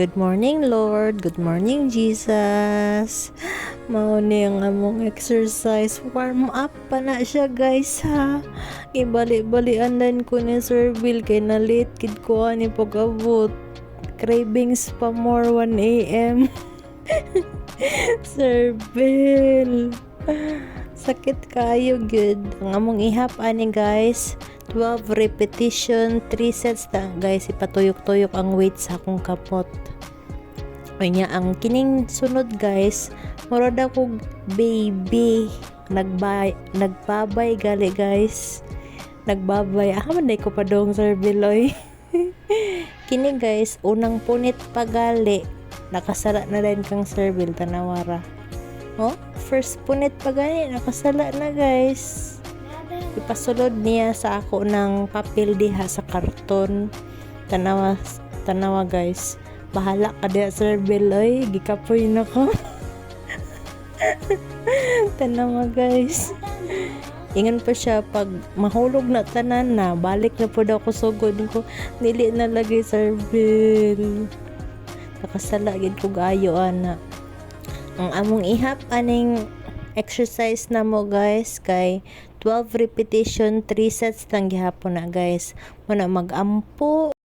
Good morning, Lord. Good morning, Jesus. Mao ni ang among exercise. Warm up pa na siya, guys, ha. Ibali-balian din ko ni Sir Bill kay na late kid ko ani pag-abot. Cravings pa more 1 a.m. Sir Bill. Sakit kayo, good. Ang among ihap ani, guys. 12 repetition, 3 sets ta, guys. Ipatuyok-tuyok ang weight sa akong kapot. Kanya ang kining sunod, guys. Murad ako baby. Nagbabay gali, guys. Nagbabay. Man ko pa dong, Sir Biloy. Kini, guys, unang punit pa gali. Nakasala na rin kang Sir Bill, tanawara. Oh, first punit pa gali. Nakasala na, guys. Ipasulod niya sa ako ng papel diha sa karton. Tanawa, guys. Bahala ka diha, Sir Bill. Ay, gikapoy na ko. Tanawa, guys. Ingan pa siya pag mahulog na tanan na, balik na po daw ko sugod ko. Nili na lagi, Sir Bill. Nakasala gid ko gayo ana. Ang among ihap aning exercise na mo, guys, kay 12 repetition, 3 sets lang gihapon na, guys. Muna mag-ampo